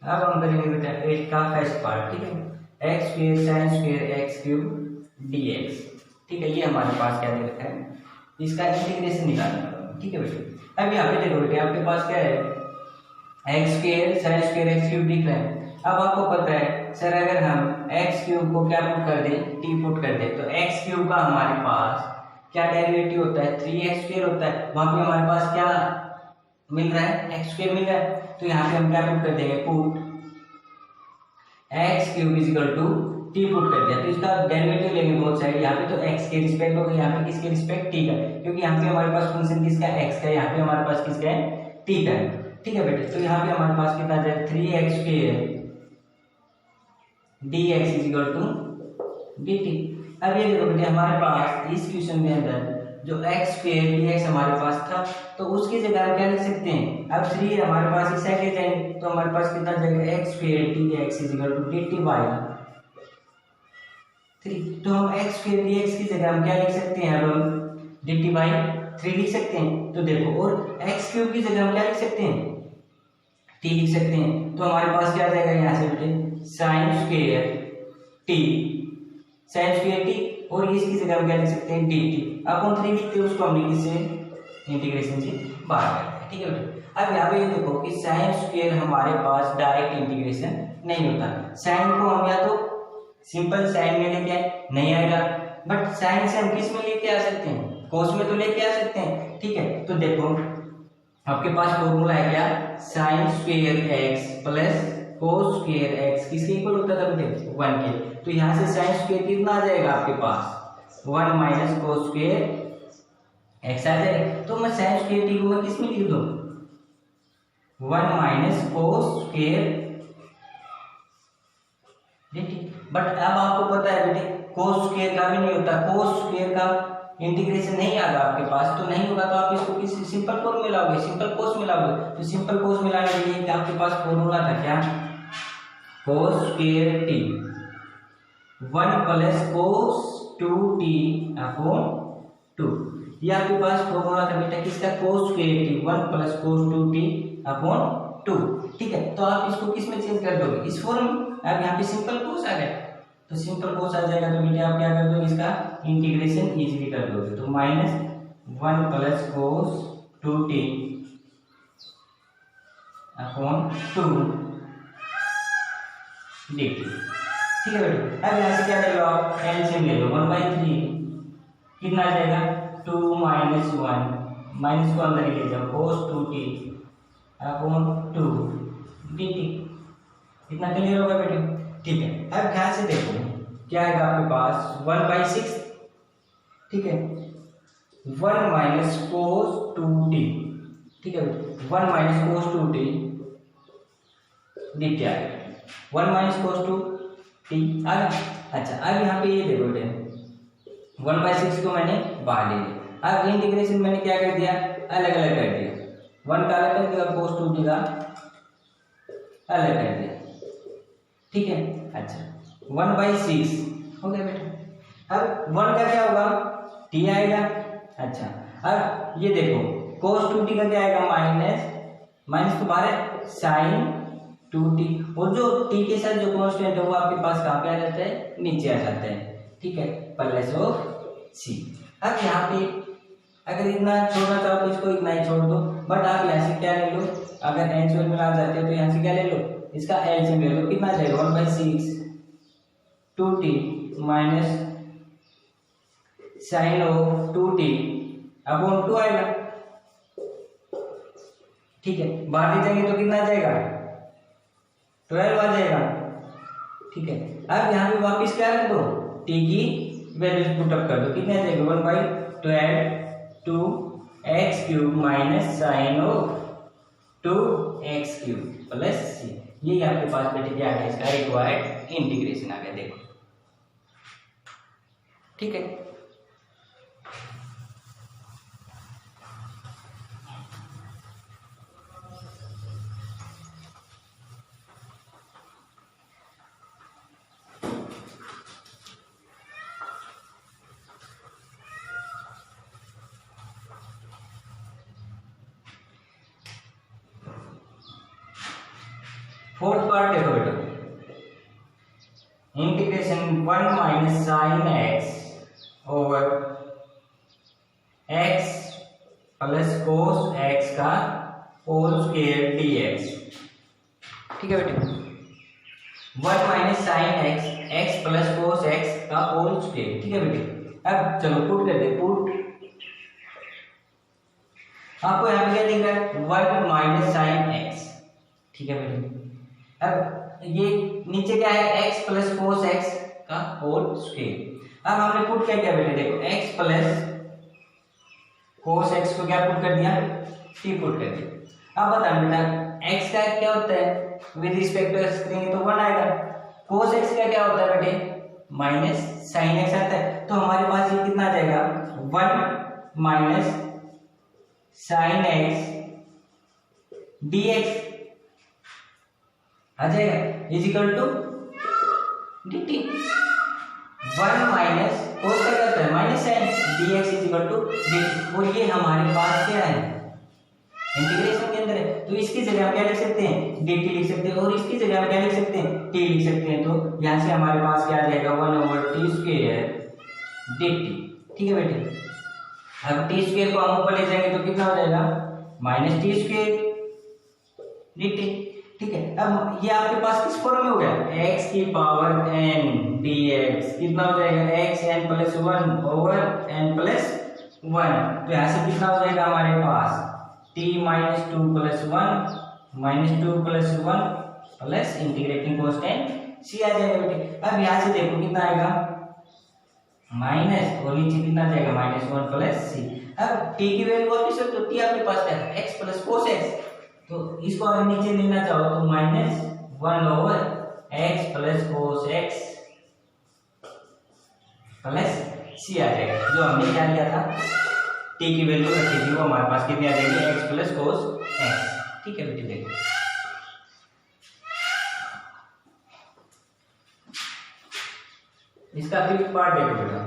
अब हम करेंगे बेटा 8 का फर्स्ट पार्ट, ठीक है। X square sine square x cube D x, ठीक है। ये हमारे पास क्या दे रखा है, इसका इंटीग्रेशन निकालना है, ठीक है बेटा। अब यहाँ पे देखो बेटे आपके पास क्या है, x square sine square x cube दिख रहा है। अब आपको पता है सर अगर हम एक्स क्यूब को क्या पुट कर दें, टी पुट कर दें, तो एक्स क्यूब का हमारे पास क्या डेरिवेटिव होता है, 3x स्क्वेयर होता है। वहां पे हमारे पास क्या मिल रहा है, एक्स स्क्वेयर मिल रहा है। तो यहाँ पे हम क्या पुट कर देंगे, put x cube is equal to t put कर दिया। तो इसका डेरिवेटिव लेंगे बोथ साइड। यहाँ पे तो x के रिस्पेक्ट होगा, यहाँ पे किसके रिस्पेक्ट, t का, क्योंकि यहाँ पे हमारे पास फंक्शन किसका है, x का है, यहाँ पे हमारे पास किसका है, t का है, ठीक है बेटे। तो यहाँ पे हमारे पास कितना आ जाए, 3x square dx is equal to dt। अब ये देखो बेटे हमारे पास इस क्वेश्चन के अंदर जो x स्क्वेयर dx हमारे पास था, तो उसकी जगह हम क्या लिख सकते हैं, अब 3 हमारे पास इस साइड ले जाएंगे तो हमारे पास कितना जाएगा, x square dx is equal to dt by 3। तो हम x स्क्वेयर dx की जगह हम क्या लिख सकते हैं, अब हम dt बाय 3 लिख सकते हैं। तो देखो, और x क्यूब की जगह हम क्या लिख सकते हैं, t लिख सकते हैं। तो हमारे पास क्या आ जाएगा यहाँ से बेटे, sine square t, sine square t, और इसकी जगह हम क्या लिख सकते हैं, dt। अब हम 3 लिखते हैं, उसको हमने किससे, इंटीग्रेशन से बाहर करते हैं, ठीक है बेटे। अब यहाँ पे ये देखो कि साइन स्क्वेयर हमारे पास डायरेक्ट इंटीग्रेशन नहीं होता। साइन को हम या तो सिंपल साइन में लेके आए, नहीं आएगा, बट साइन से हम किस में लेके आ सकते हैं, कोस में तो लेके आ सकते हैं, ठीक है। तो देखो आपके पास फॉर्मूला है क्या, sine square x plus cos square x किसके इक्वल होता था बेटे, 1 के। तो यहाँ से साइन स्क्वेयर कितना आ जाएगा आपके पास, 1 माइनस कोस स्क्वेयर एक्स आ जाएगा। तो मैं साइन स्क्वेयर टी को मैं किस में लिख दूं, 1 minus cos square dt। But अब आपको पता है बेटे कोस स्क्वायर का भी नहीं होता, कोस स्क्वायर का इंटीग्रेशन नहीं आएगा आपके पास, तो नहीं होगा तो आप इसको किसी सिंपल फॉर्म में लाओगे, सिंपल कोस में लाओगे। तो सिंपल कोस में लाने के लिए आपके पास फॉर्मूला था क्या, cos square T 1 plus cos 2t upon 2। ये आपके पास फॉर्मूला था बेटा किसका, cos square T 1 plus cos 2t upon 2, ठीक है। तो आप इसको किस में चेंज कर दोगे, इस फॉर्म में। अब यहाँ पे सिंपल कोस आ गया, तो सिंपल कोस आ जाएगा, तो बेटे आप क्या कर दोगे, इसका इंटीग्रेशन इजीली कर दोगे। तो minus 1 plus cos 2t upon 2 dt, ठीक है बेटे। अब यहाँ से क्या ले लो आप, एलसीएम ले लो, 1/3 कितना आ जाएगा, 2 माइनस 1, माइनस को अंदर ही ले जाओ, कोस 2t अपॉन 2 dt। इतना क्लियर होगा बेटे, ठीक है। अब ध्यान से देखो क्या आएगा आपके पास, 1/6, ठीक है, 1 माइनस कोस 2t, ठीक है बेटे, 1 माइनस कोस 2t dt आएगा, 1 माइनस कोस 2t आ गया। अच्छा अब यहाँ पे ये देखो बेटे 1/6 को मैंने बाहर ले लिया। अब इंटीग्रेशन मैंने क्या कर दिया, अलग अलग कर दिया, 1 का अलग कर दिया, कोस 2t का अलग कर दिया, ठीक है। अच्छा 1/6 हो गया बेटा। अब 1 का क्या होगा, t आएगा। अच्छा अब ये देखो cos 2t का क्या आएगा, माइनस तो बाहर है, साइन 2t, और जो t के साथ जो कांस्टेंट है वो आपके पास कहाँ पे आ जाता है, नीचे आ जाता है, ठीक है, प्लस ऑफ c। अब यहाँ पे अगर इतना छोड़ना चाहो तो इसको इतना ही छोड़ दो, बट आप यहाँ से क्या ले लो, अगर एंसर में आ जाते हो तो यहाँ से क्या ले लो, इसका एलसीएम ले लो, कितना आ जाएगा, 1/6 2t minus sine of 2t upon 2 आएगा, ठीक है। बाहर ले जाएंगे तो कितना आ जाएगा, 12 आ जाएगा, ठीक है। अब यहाँ पे वापिस क्या कर दो, t की वैल्यू पुटअप कर दो, कितना आ जाएगा, 1/12 two x cube minus sine of 2x cube plus c। ये आपके पास बेटे क्या है, इसका रिक्वायर्ड इंटीग्रेशन आ गया, देखो, ठीक है। फोर्थ पार्ट देखो बेटा, integration 1 minus sine x over x plus cos x का होल स्क्वायर डीएक्स। ठीक है बेटे, 1 minus sine x x plus cos x का होल स्क्वायर। ठीक है बेटे, अब चलो पुट कर दे। पुट आपको यहाँ पे क्या दिख रहा है, 1 माइनस साइन एक्स। ठीक है बेटे, अब ये नीचे क्या है, x प्लस कोस एक्स का होल स्क्वायर। अब हमने पुट क्या किया बेटे, देखो x प्लस कोस एक्स को क्या पुट कर दिया, t पुट कर दिया। अब बता बेटा x का क्या होता है, विद रिस्पेक्ट टू x करेंगे तो 1 आएगा। कोस एक्स का क्या होता है बेटे, माइनस साइन एक्स आता है। तो हमारे पास ये कितना आ जाएगा, 1 माइनस साइन एक्स dx आ जाएगा is equal to dt। 1 minus cos का क्या होता है, minus sine, dx is equal to dt। और ये हमारे पास क्या है, इंटीग्रेशन के अंदर है। तो इसकी जगह हम क्या लिख सकते हैं, dt लिख सकते हैं, और इसकी जगह हम क्या लिख सकते हैं, t लिख सकते हैं। तो यहाँ से हमारे पास क्या आ जाएगा, 1/t स्क्वायर dt। ठीक है बेटे, अब t स्क्वायर को हम ऊपर ले जाएंगे तो कितना हो जाएगा, माइनस टी स्क्वायर dt। ठीक है, अब ये आपके पास किस फॉर्म में हो गया, x की पावर n dx कितना हो जाएगा, x n plus 1 over n plus 1। तो यहाँ से कितना हो जाएगा हमारे पास, t minus 2 plus 1 minus 2 plus 1 plus integrating constant c आ जाएगा बेटे। अब यहाँ से देखो कितना आएगा, माइनस, और नीचे कितना जाएगा, माइनस 1 प्लस c। अब t की वैल्यू वापस रख दो, t आपके पास क्या है, x प्लस कोस x। तो इसको अगर नीचे लेना चाहो तो minus 1 over x plus cos x plus c आ जाएगा। जो हमने क्या किया था, t की वैल्यू रखी थी, वो हमारे पास कितनी आ जाएगी, x प्लस कोस x। ठीक है बेटे, देखो इसका फिफ्थ पार्ट देखो बेटा,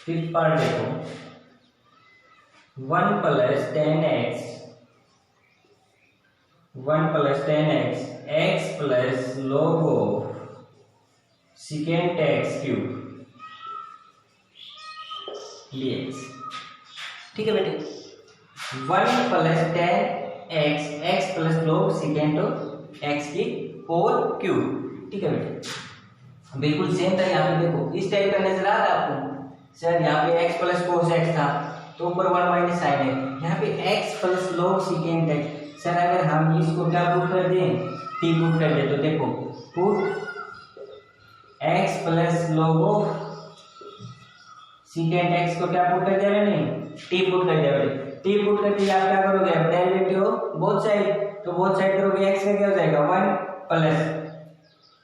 फिफ्थ पार्ट देखो, 1 plus 10x 1 plus 10x x plus log of secant x cube dx। ठीक है बेटे, 1 plus 10x x plus log secant x की होल क्यूब। ठीक है बेटे, बिल्कुल सेम था। यहाँ पे देखो इस टाइप का नजर आ रहा है आपको, सर यहाँ पे x प्लस कोस x था तो ऊपर 1 माइनस साइन है, यहाँ पे x plus log secant x। Sir अगर हम इसको क्या पुट कर दें, t पुट कर दे, तो देखो put x plus log of secant x को क्या पुट कर दिया मैंने, t पुट कर दिया बेटे। t पुट करके आप क्या करोगे, अब डेरिवेटिव बोथ साइड, तो बोथ साइड करोगे x का क्या हो जाएगा, 1 plus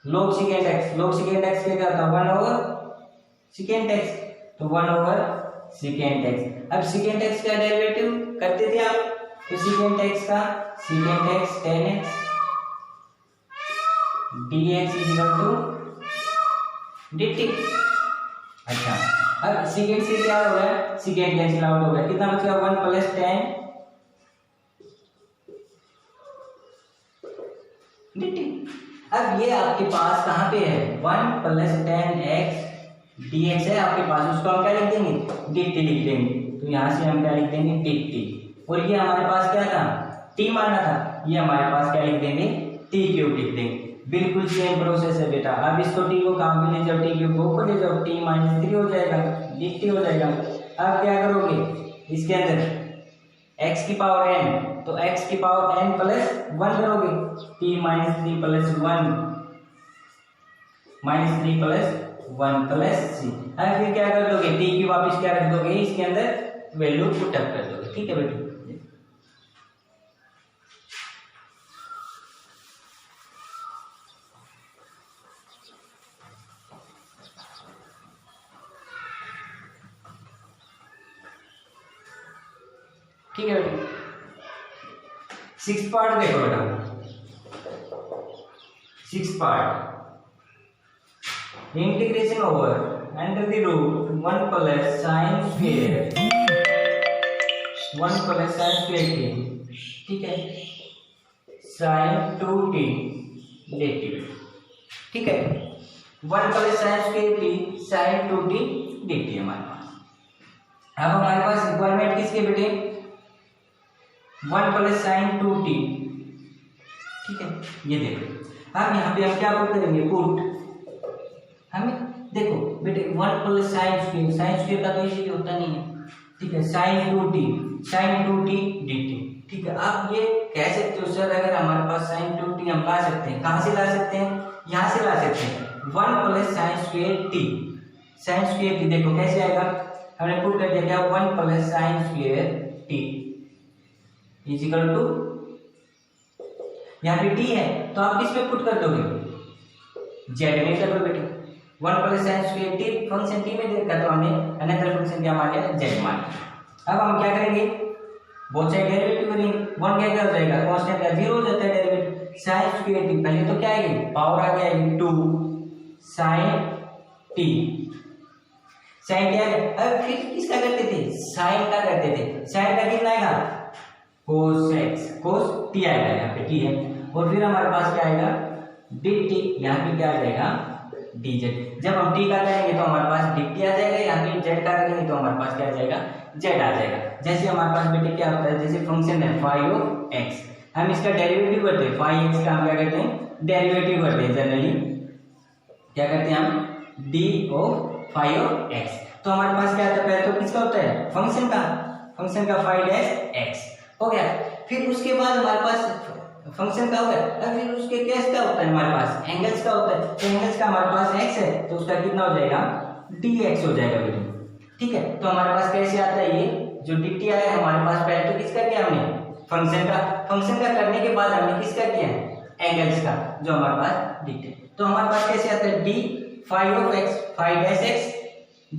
log secant x। log secant x क्या होता है, 1 ओवर secant x, तो 1 ओवर secant x। अब secant x का डेरिवेटिव करते थे आप, तो secant x का secant x 10x dx is equal to dt। अच्छा, अब secant से क्या हो गया, secant कैंसिल आउट हो गया, कितना बचेगा, 1 प्लस 10 dt। अब ये आपके पास कहाँ पे है, 1 प्लस 10x dx है आपके पास, उसको हम क्या लिख देंगे, dt लिख देंगे। तो यहाँ से हम क्या लिख देंगे, dt। और ये हमारे पास क्या था, t माना था, ये हमारे पास क्या लिख देंगे, t क्यूब लिख देंगे। बिल्कुल सेम प्रोसेस है बेटा। अब इसको t को कहाँ पे ले जाओ, t क्यूब को ऊपर ले जाओ, t माइनस 3 हो जाएगा, dt हो जाएगा। अब क्या करोगे, इसके अंदर x की पावर n, तो x की पावर n प्लस 1 करोगे, t minus 3 plus 1 minus 3 plus 1 plus c। अब फिर क्या कर दोगे, t की वापस क्या रख दोगे, इसके अंदर वैल्यू पुट अप कर दोगे। ठीक है बेटे, ठीक है बेटा। 6th पार्ट देखो बेटा, 6th part, integration over under the root 1 plus sine square 1 plus sine square की, ठीक है, sin 2t dt। ठीक है, 1 plus sin square t sin 2t dt हमारे पास। अब हमारे पास रिक्वायरमेंट किसके बेटे, 1 प्लस sin 2t। ठीक है, ये देखो अब यहाँ पे हम क्या पुट करेंगे, पुट हमें देखो बेटे 1 प्लस साइन स्क्वायर का तो इसी होता नहीं है। ठीक है, sin 2t dt। ठीक है, आप ये कह सकते हो सर अगर हमारे पास sin 2t हम ला सकते हैं, कहाँ से ला सकते हैं, यहाँ से ला सकते हैं 1 प्लस साइन स्क्वायर t। देखो कैसे आएगा, हमने पुट कर दिया क्या, 1 plus sine square t is equal to, यहाँ पे t है तो आप किस पे पुट कर दोगे, z में कर दो बेटे। 1 plus sine square t function t में देखा तो हमने अनदर फंक्शन क्या मान लिया, z मान लिया। अब हम क्या करेंगे, बहुत सारे डेरिवेटिव करेंगे, 1 क्या हो जाएगा, कांस्टेंट का 0 हो जाता है डेरिवेटिव। साइन स्क्वायर t पहले तो क्या आएगी, पावर आ गया 2 साइन t, साइन क्या है। अब फिर किसका करते थे, साइन का करते थे, साइन का कितना आएगा, cos x, cos t आएगा, यहाँ पे t है। और फिर हमारे पास क्या आएगा, dt, यहाँ पे क्या आ जाएगा, dz। जब हम t का करेंगे तो हमारे पास dt आ जाएगा, यहाँ पे z का करेंगे तो हमारे पास क्या आ जाएगा, z आ जाएगा। जैसे हमारे पास बेटे क्या होता है, जैसे फंक्शन है फाई ऑफ x, हम इसका डेरिवेटिव करते हैं, फाई x का हम क्या करते हैं, डेरिवेटिव करते हैं। जनरली क्या करते हैं हम, d of phi of x। तो हमारे पास क्या आता है, पहले तो किसका होता है, फंक्शन का फाई डैश x हो गया। फिर उसके बाद हमारे पास फंक्शन का हो गया, और फिर उसके केस का होता है हमारे पास, एंगल्स का होता है। तो एंगल्स का हमारे पास x है तो उसका कितना हो जाएगा, dx हो जाएगा बेटे। ठीक है, तो हमारे पास कैसे आता है, ये जो dt आया है हमारे पास, पहले तो किसका किया हमने, फंक्शन का करने के बाद हमने किसका किया, एंगल्स का, जो हमारे पास dt। तो हमारे पास कैसे आता है, d phi of x, phi dash x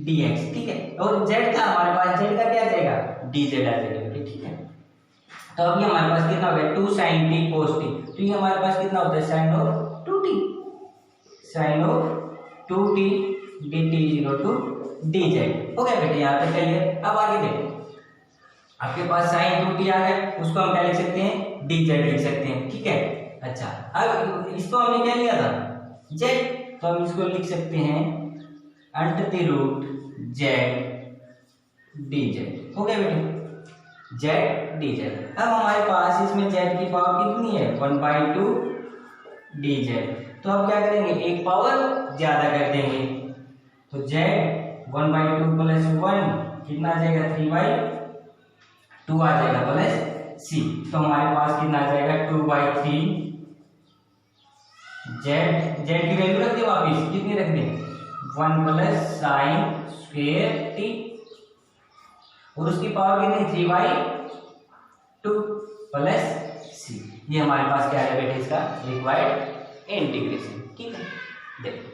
dx। ठीक है, और z का हमारे पास, z का क्या आ जाएगा, dz आ जाएगा। ठीक है, तो अभी हमारे पास कितना हो गया, 2 sin t cos t। तो ये हमारे पास कितना होता है, sin of 2t, sin of 2t dt equal to dz। हो गया बेटे, यहाँ तक क्लियर। अब आगे देखो, आपके पास sin 2t आ गया, उसको हम क्या लिख सकते हैं, dz लिख सकते हैं। ठीक है, अच्छा अब इसको हमने क्या लिया था, z, तो हम इसको लिख सकते हैं under the root z dz। हो गया बेटे, z dz। अब हमारे पास इसमें z की पावर कितनी है, 1/2 dz। तो अब क्या करेंगे, एक पावर ज्यादा कर देंगे, तो z 1/2 प्लस 1 कितना आ जाएगा, 3/2 आ जाएगा प्लस c। तो हमारे पास कितना आ जाएगा, 2/3 z की वैल्यू रख दे वापिस, कितनी रख दे, 1 प्लस साइन स्क्वायर t, और उसकी पावर कितनी, 3/2 प्लस c। ये हमारे पास क्या है बेटे, इसका रिक्वायर्ड इंटीग्रेशन। ठीक है, देखो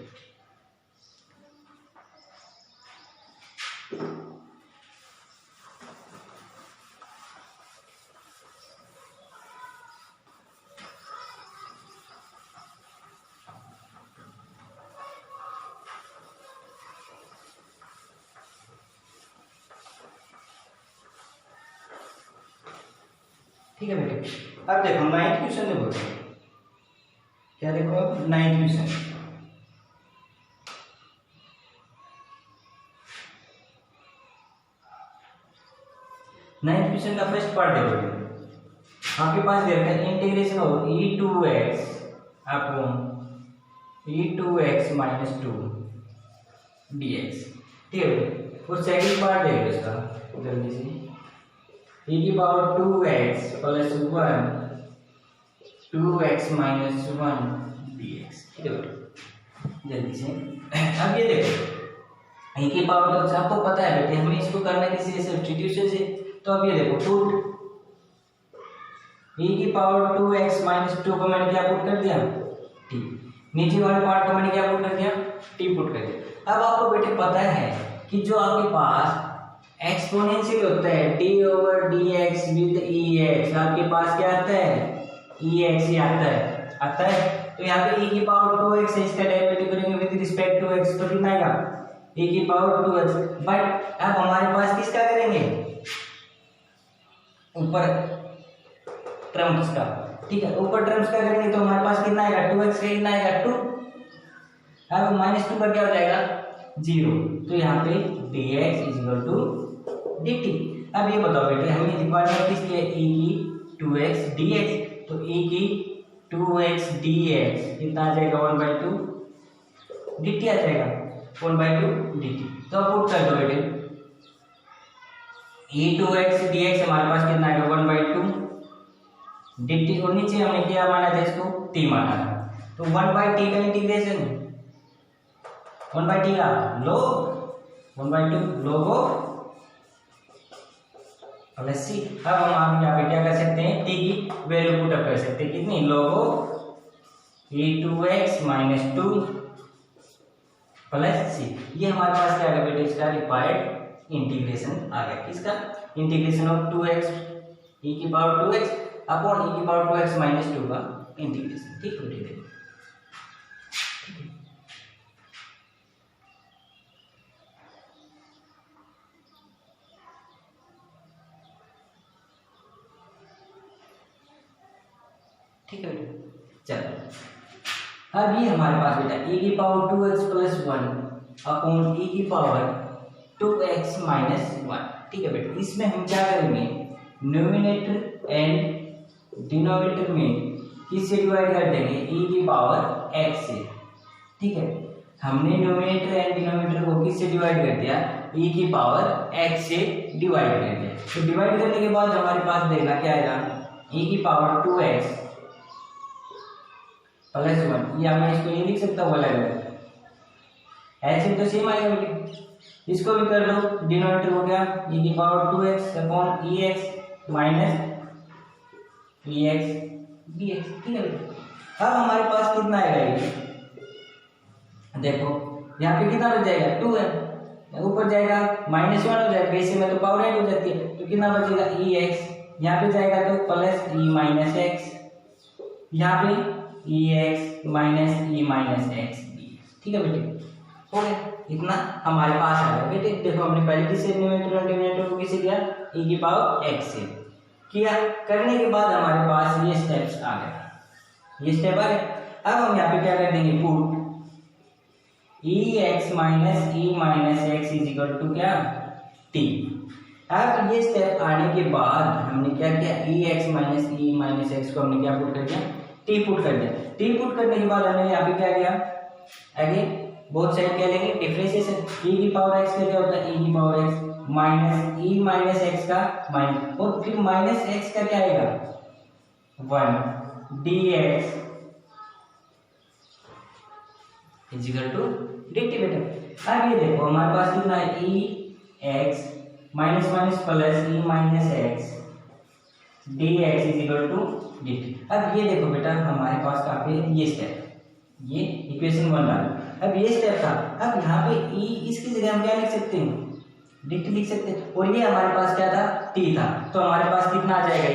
ठीक है बेटे। अब देखो 9th क्वेश्चन देखो, क्या देखो, अब 9th क्वेश्चन, 9th क्वेश्चन का फर्स्ट पार्ट देखो, आपके पास देखा है इंटीग्रेशन हो e2x upon e2x minus 2 dx। ठीक है, और सेकंड पार्ट देख लो इसका जल्दी से, e की power 2x plus 1 2x minus 1 dx। ठीक है जल्दी से। अब ये देखो e की पावर, तो आपको पता है बेटे हमें इसको करना किसी सब्स्टिट्यूशन से। तो अब ये देखो पुट e की पावर 2x माइनस 2 को मैंने क्या पुट कर दिया, t, नीचे वाले पार्ट को मैंने क्या पुट कर दिया, t पुट कर दिया। अब आपको बेटे पता है कि जो आपके पास एक्सपोनेंशियल होता है d/dx विद ex, आपके पास क्या आता है, ex ही आता है। तो यहाँ पे e की पावर 2x है, इसका डेरिवेटिव करेंगे विद रिस्पेक्ट टू x, तो कितना आएगा, e की पावर 2x। बट अब हमारे पास किसका करेंगे, ऊपर टर्म्स का, ठीक है, ऊपर टर्म्स क्या करेंगे तो हमारे पास कितना आएगा 2x का कितना आएगा 2, अब -2 का क्या हो जाएगा 0, तो यहाँ पे dx = dt। अब ये बताओ बेटे हमें रिक्वायरमेंट किसकी है e की 2x dx, तो e की 2x dx कितना आ जाएगा 1/2 dt आ जाएगा 1/2 dt। तो अब पुट कर दो बेटे e 2x dx हमारे पास कितना आएगा 1/2 dt, और नीचे हमने क्या माना था इसको t माना था, तो 1/t का इंटीग्रेशन 1/t का log 1/2 log प्लस c। अब हम आप यहाँ पे क्या कर सकते हैं t की वैल्यू पुट अप कर सकते हैं, कितनी log e 2x - 2 plus c। ये हमारे पास क्या आ गया बेटे इसका रिक्वायर्ड इंटीग्रेशन आ गया, किसका इंटीग्रेशन ऑफ 2x e की पावर 2x अपॉन e की पावर 2x - 2 का इंटीग्रेशन। ठीक है बेटे, ठीक है बेटे। चलो अब ये हमारे पास बेटा e की पावर 2x + 1 अपॉन e की पावर 2x - 1। ठीक है बेटे, इसमें हम क्या करेंगे न्यूमरेटर एंड डिनोमिनेटर में किससे डिवाइड कर देंगे e की पावर x से। ठीक है, हमने न्यूमरेटर एंड डिनोमिनेटर को किससे डिवाइड कर दिया e की पावर x से डिवाइड कर दिया। तो डिवाइड करने के बाद हमारे पास देखना क्या आएगा e की पावर 2x + 1, या मैं इसको ये लिख सकता हूँ अलग अलग, ऐसे तो सेम आएगा बेटे। इसको भी कर दो, डिनोमिनेटर हो गया e की power 2x upon ex - ex dx। ठीक है बेटे, अब हमारे पास कितना आएगा ये देखो यहाँ पे कितना बच जाएगा 2 है, ऊपर जाएगा -1 हो जाएगा, बेस में तो पावर ऐड हो जाती है, तो कितना बचेगा ex, यहाँ पे जाएगा तो प्लस e - x, यहाँ पे ex - e - x dx। ठीक है बेटे, हो गया, इतना हमारे पास आ गया बेटे। देखो हमने पहले किससे न्यूमरेटर और डिनोमिनेटर को किसे किया e की पावर x से किया, करने के बाद हमारे पास ये स्टेप्स आ गए, ये स्टेप आ गए। अब हम यहाँ पे क्या कर देंगे पुट ex - e - x = क्या t। अब ये स्टेप आने के बाद हमने क्या किया ex - e - x को हमने क्या पुट कर दिया t पुट कर दिया। t पुट करने के बाद हमने यहाँ पे क्या किया अगेन बोथ साइड क्या लेंगे डिफरेंशिएशन, e की पावर x का क्या होता है e की power x minus e - x का माइनस, और फिर -x का क्या आएगा 1 dx = dt बेटा। अब ये देखो हमारे पास कितना है ex minus minus plus e - x dx = dt। अब ये देखो बेटा हमारे पास कहाँ पे ये स्टेप, ये इक्वेशन 1 डालो, अब ये स्टेप था। अब यहाँ पे e इसकी जगह हम क्या लिख सकते हैं dt लिख सकते हैं, और ये हमारे पास क्या था t था, तो हमारे पास कितना आ जाएगा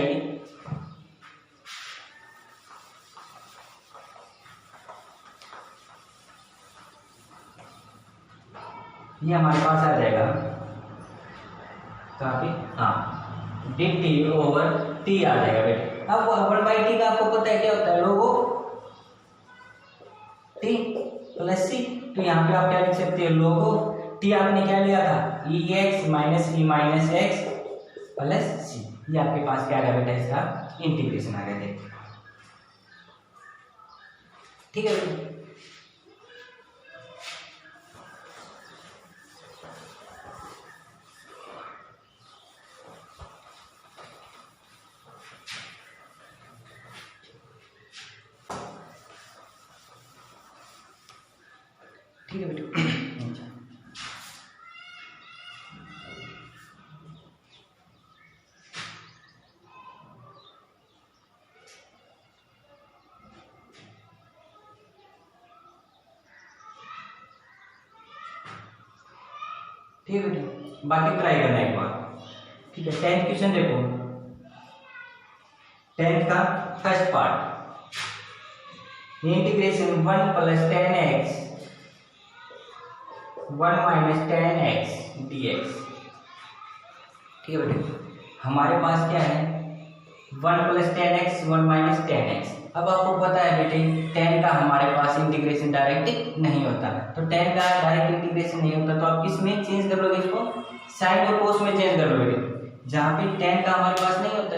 ये हमारे पास आ जाएगा कहाँ पे हाँ dt/t आ जाएगा बेटे। अब 1/t का आपको पता है क्या होता है लोगो t + c, तो यहाँ पे आप क्या लिख सकते हो लोगो t आपने क्या लिया था ex - e - x + c, ये आपके पास क्या आ गया बेटा इसका इंटीग्रेशन आ गया देखिए। ठीक है बेटा, ठीक है बेटा। ठीक है बेटा, बाकी ट्राई करना एक बार। ठीक है, 10th क्वेश्चन देखो, 10th का first part integration 1 + 10x 1 - 10x dx। ठीक है बेटे, हमारे पास क्या है 1 + 10x 1 - 10x। अब आपको पता है बेटे 10 का हमारे पास इंटीग्रेशन डायरेक्ट नहीं होता, तो 10 का डायरेक्ट इंटीग्रेशन नहीं होता तो आप किस में चेंज कर लोगे इसको, साइन और कोस में चेंज कर लोगे, जहाँ पे 10 का हमारे पास नहीं होता।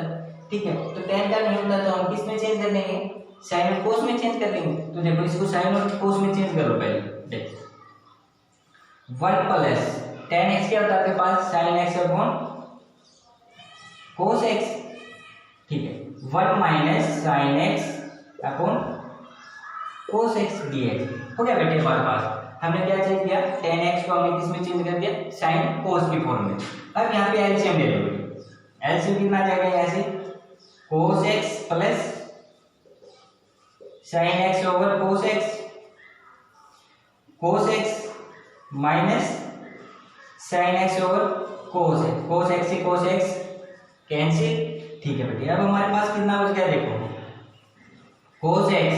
ठीक है, तो 10 का नहीं होता तो हम किस में चेंज कर लेंगे, साइन और कोस में चेंज कर लेंगे। तो देखो इसको साइन और कोस में चेंज करो पहले। देखो 1 + 10x क्या होता है आपके पास, sin x upon cos x। ठीक है, 1 - sin x upon cos x dx हो गया बेटे हमारे पास। हमने क्या चेंज किया, 10x को हमने किस में चेंज कर दिया, sin cos की फॉर्म में। अब यहाँ पे एलसीएम ले लो, एलसीएम कितना आ जाएगा यहाँ से, cos x plus sin x over cos x, cos x minus sin x over cos x, cos x से cos x कैंसिल। ठीक है बेटे, अब हमारे पास कितना बच गया देखो, cos x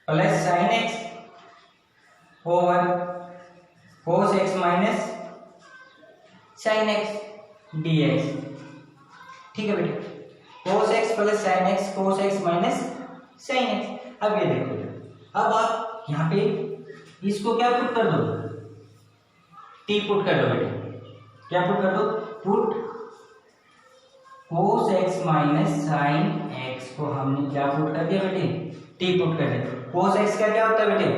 plus sin x over cos x minus sin x dx। ठीक है बेटे, cos x plus sin x cos x minus sin x। अब ये देखो, अब आप यहाँ पे इसको क्या पुट कर दो, t पुट कर दो बेटे, क्या पुट कर दो, put cos x minus sin x को हमने क्या पुट कर दिया बेटे, t पुट कर दिया। cos x का क्या होता है बेटे,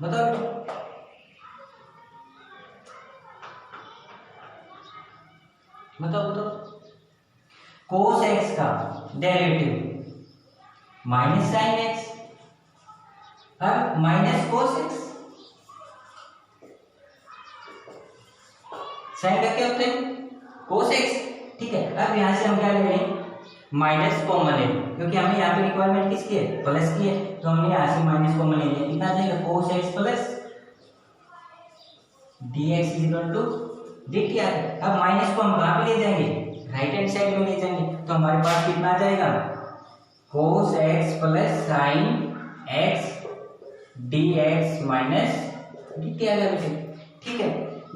बताओ बेटे, बताओ। cos x का डेरिवेटिव माइनस sin x, अब माइनस cos x, साइन का क्या होता है cos x। ठीक है, अब यहां से हम क्या ले रहे हैं, माइनस कॉमन ले, क्योंकि हमने यहाँ पे रिक्वायरमेंट किसकी है, प्लस की है, तो हमने यहाँ से माइनस कॉमन ले लिया। कितना आ जाएगा, cos x plus dx dt आ गया। अब माइनस को हम कहाँ पे ले जाएंगे, राइट हैंड साइड में ले जाएंगे, तो हमारे पास कितना आ जाएगा, cos x plus sin x dx minus dt आ गया बेटे। ठीक है,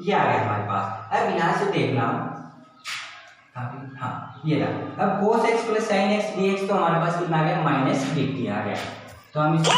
ये आ गया हमारे पास। अब यहाँ से देखना, हाँ ये रहा। अब cos x plus sin x dx तो हमारे पास कितना आ गया, माइनस dt आ गया। तो हम इसको